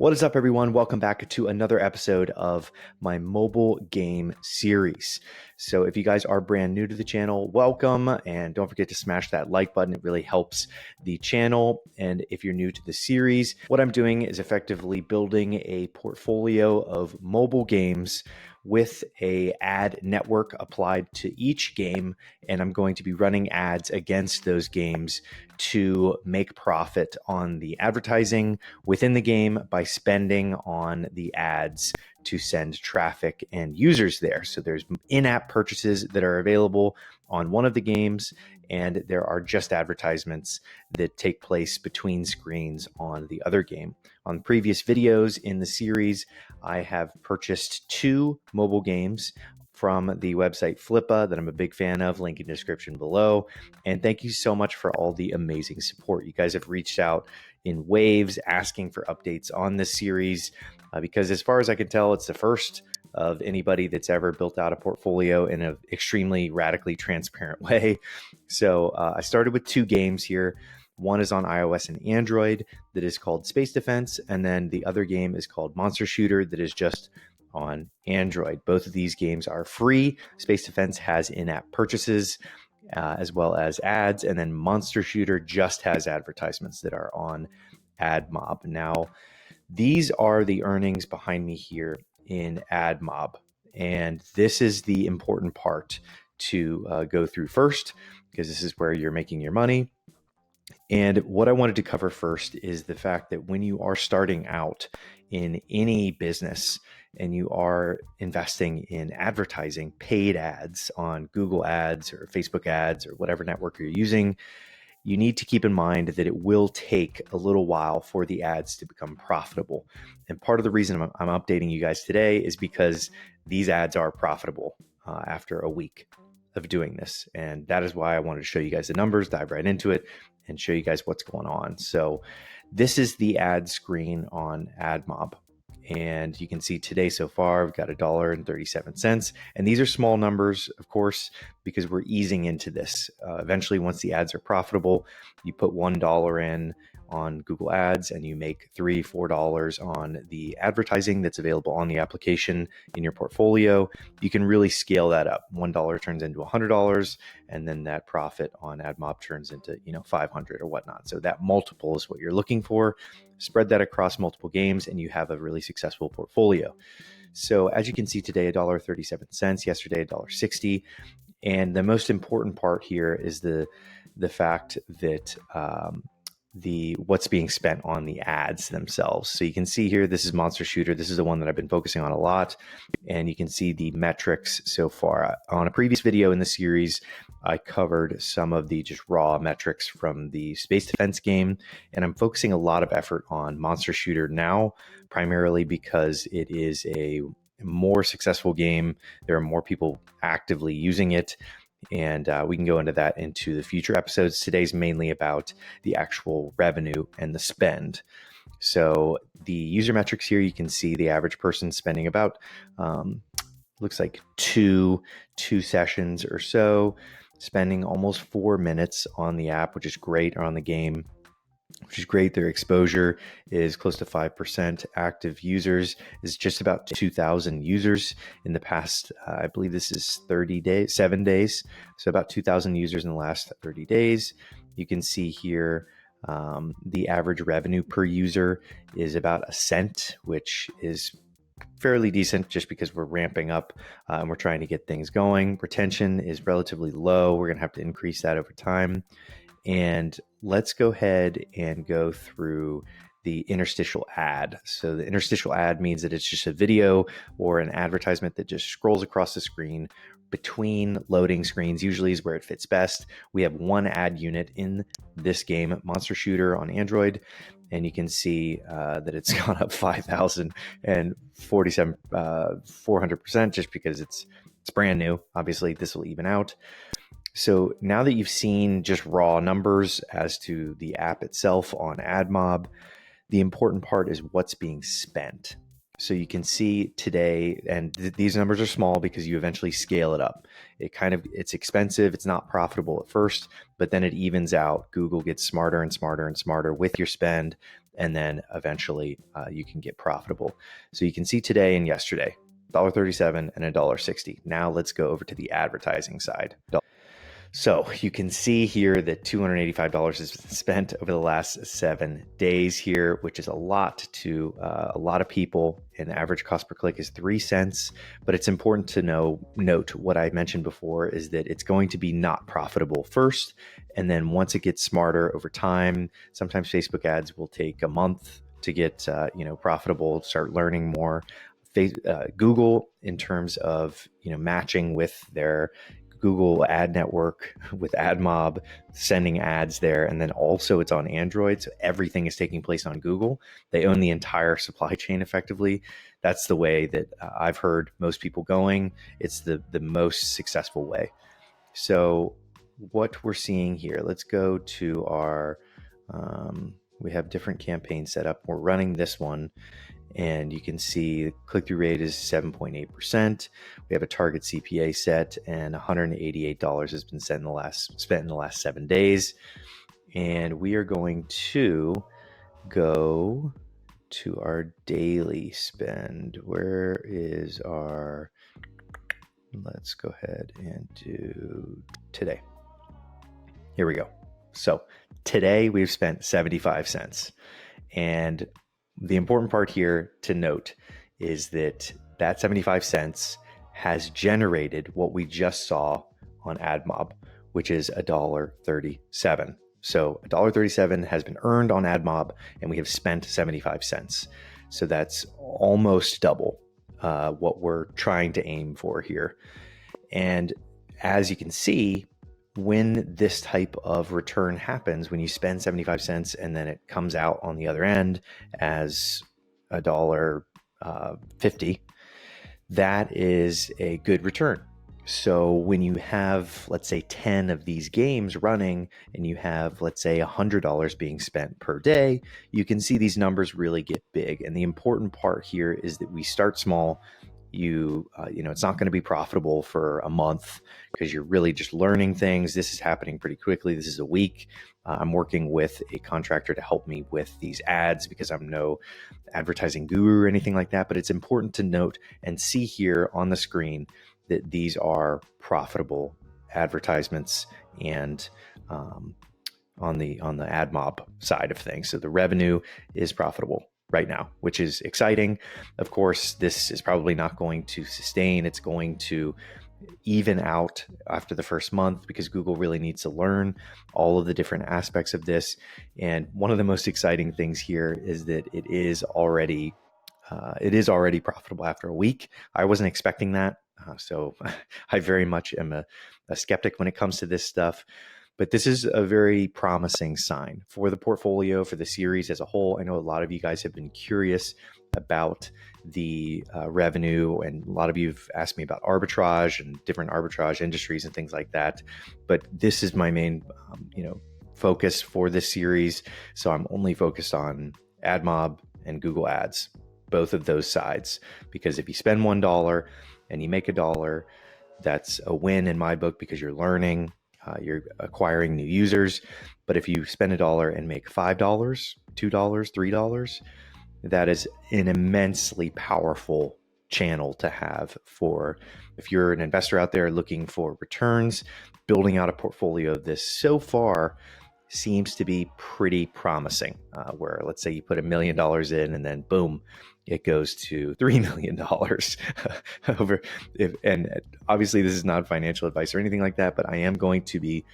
What is up, everyone? Welcome back to another episode of my mobile game series. So if you guys are brand new to the channel, welcome, and don't forget to smash that like button. It really helps the channel. And if you're new to the series, what I'm doing is effectively building a portfolio of mobile games with a ad network applied to each game, and I'm going to be running ads against those games to make profit on the advertising within the game by spending on the ads to send traffic and users there. So there's in-app purchases that are available on one of the games, and there are just advertisements that take place between screens on the other game. On previous videos in the series, I have purchased 2 mobile games from the website FLIPPA that I'm a big fan of, link in the description below. And thank you so much for all the amazing support. You guys have reached out in waves asking for updates on this series because as far as I can tell, it's the first of anybody that's ever built out a portfolio in an extremely radically transparent way. So I started with 2 games here. One is on iOS and Android that is called Space Defense, and then the other game is called Monster Shooter that is just on Android. Both of these games are free. Space Defense has in-app purchases as well as ads, and then Monster Shooter just has advertisements that are on Admob. Now, these are the earnings behind me here in Admob, and this is the important part to go through first because this is where you're making your money. And what I wanted to cover first is the fact that when you are starting out in any business and you are investing in advertising, paid ads on Google ads or Facebook ads or whatever network you're using, you need to keep in mind that it will take a little while for the ads to become profitable. And part of the reason I'm updating you guys today is because these ads are profitable after a week of doing this. And that is why I wanted to show you guys the numbers, dive right into it, and show you guys what's going on. So this is the ad screen on Admob. And you can see today so far, we've got $1.37. And these are small numbers, of course, because we're easing into this. Eventually, once the ads are profitable, you put $1 in on Google Ads and you make $3, $4 on the advertising that's available on the application in your portfolio. You can really scale that up. $1 turns into $100, and then that profit on Admob turns into $500 or whatnot. So that multiple is what you're looking for. Spread that across multiple games and you have a really successful portfolio. So as you can see today, $1.37, yesterday $1.60. And the most important part here is the fact that what's being spent on the ads themselves. So you can see here, this is Monster Shooter. This is the one that I've been focusing on a lot. And you can see the metrics so far. On a previous video in the series, I covered some of the just raw metrics from the Space Defense game. And I'm focusing a lot of effort on Monster Shooter now, primarily because it is a more successful game. There are more people actively using it. And we can go into that into the future episodes. Today's mainly about the actual revenue and the spend. So the user metrics here, you can see the average person spending about, looks like two sessions or so, spending almost 4 minutes on the app, which is great, or on the game, which is great. Their exposure is close to 5%. Active users is just about 2,000 users in the past, I believe this is 7 days. So about 2,000 users in the last 30 days. You can see here the average revenue per user is about a cent, which is fairly decent just because we're ramping up and we're trying to get things going. Retention is relatively low. We're going to have to increase that over time. And let's go ahead and go through the interstitial ad. So the interstitial ad means that it's just a video or an advertisement that just scrolls across the screen between loading screens, usually is where it fits best. We have 1 ad unit in this game, Monster Shooter on Android, and you can see that it's gone up 5,047, 400% just because it's brand new. Obviously, this will even out. So now that you've seen just raw numbers as to the app itself on Admob, the important part is what's being spent. So you can see today, and these numbers are small because you eventually scale it up. It's expensive. It's not profitable at first, but then it evens out. Google gets smarter and smarter and smarter with your spend and then eventually you can get profitable. So you can see today and yesterday, $1.37 and $1.60. Now let's go over to the advertising side. So you can see here that $285 has been spent over the last 7 days here, which is a lot to a lot of people. And the average cost per click is 3 cents. But it's important to note what I mentioned before is that it's going to be not profitable first. And then once it gets smarter over time, sometimes Facebook ads will take a month to get profitable, start learning more. Google, in terms of matching with their Google ad network with Admob, sending ads there, and then also it's on Android, so everything is taking place on Google. They own the entire supply chain effectively. That's the way that I've heard most people going. It's the most successful way. So what we're seeing here, let's go to our we have different campaigns set up. We're running this one, and you can see the click-through rate is 7.8%. We have a target CPA set, and $188 has been spent in the last 7 days. And we are going to go to our daily spend. Where is our, let's go ahead and do today. Here we go. So today we've spent 75 cents. And the important part here to note is that 75 cents has generated what we just saw on Admob, which is $1.37. So $1.37 has been earned on Admob, and we have spent 75 cents. So that's almost double what we're trying to aim for here. And as you can see, when this type of return happens, when you spend 75 cents and then it comes out on the other end as $1.50, that is a good return. So when you have, let's say, 10 of these games running and you have, let's say, $100 being spent per day, you can see these numbers really get big. And the important part here is that we start small. It's not going to be profitable for a month because you're really just learning things. This is happening pretty quickly. This is a week. I'm working with a contractor to help me with these ads because I'm no advertising guru or anything like that. But it's important to note and see here on the screen that these are profitable advertisements and on the Admob side of things. So the revenue is profitable right now, which is exciting. Of course, this is probably not going to sustain. It's going to even out after the first month because Google really needs to learn all of the different aspects of this. And one of the most exciting things here is that it is already profitable after a week. I wasn't expecting that. So I very much am a skeptic when it comes to this stuff. But this is a very promising sign for the portfolio, for the series as a whole. I know a lot of you guys have been curious about the revenue, and a lot of you have asked me about arbitrage and different arbitrage industries and things like that. But this is my main, focus for this series. So I'm only focused on Admob and Google Ads, both of those sides, because if you spend $1 and you make $1, that's a win in my book because you're learning. You're acquiring new users. But if you spend $1 and make $5, $2, $3, that is an immensely powerful channel to have for if you're an investor out there looking for returns. Building out a portfolio of this so far seems to be pretty promising, where let's say you put $1 million in and then boom, it goes to $3 million and obviously this is not financial advice or anything like that, but I am going to be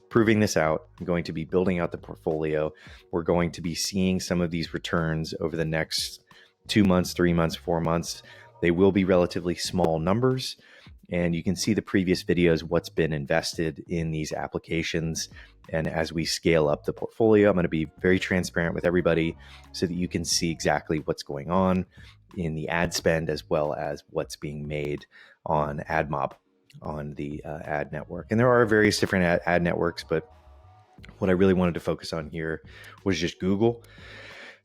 proving this out. I'm going to be building out the portfolio. We're going to be seeing some of these returns over the next 2 months, 3 months, 4 months. They will be relatively small numbers. And you can see the previous videos, what's been invested in these applications. And as we scale up the portfolio, I'm going to be very transparent with everybody so that you can see exactly what's going on in the ad spend, as well as what's being made on Admob, on the ad network. And there are various different ad networks, but what I really wanted to focus on here was just Google.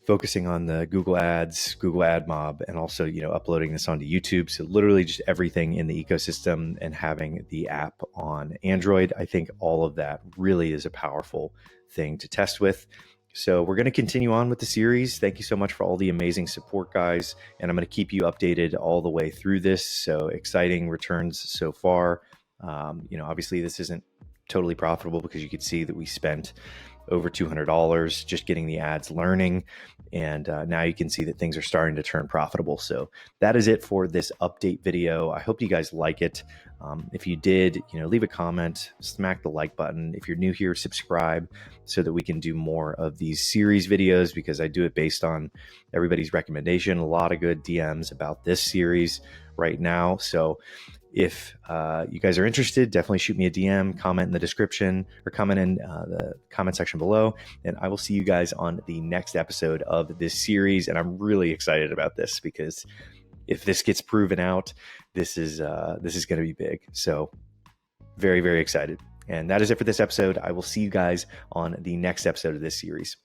Focusing on the Google Ads, Google Admob, and also, uploading this onto YouTube. So literally just everything in the ecosystem and having the app on Android. I think all of that really is a powerful thing to test with. So we're going to continue on with the series. Thank you so much for all the amazing support, guys. And I'm going to keep you updated all the way through this. So exciting returns so far. Obviously this isn't totally profitable because you could see that we spent over $200 just getting the ads learning. And now you can see that things are starting to turn profitable. So that is it for this update video. I hope you guys like it. If you did, leave a comment, smack the like button. If you're new here, subscribe so that we can do more of these series videos, because I do it based on everybody's recommendation. A lot of good DMs about this series right now. So if you guys are interested, definitely shoot me a DM, comment in the description, or comment in the comment section below. And I will see you guys on the next episode of this series. And I'm really excited about this, because if this gets proven out, this is going to be big. So very, very excited. And that is it for this episode. I will see you guys on the next episode of this series.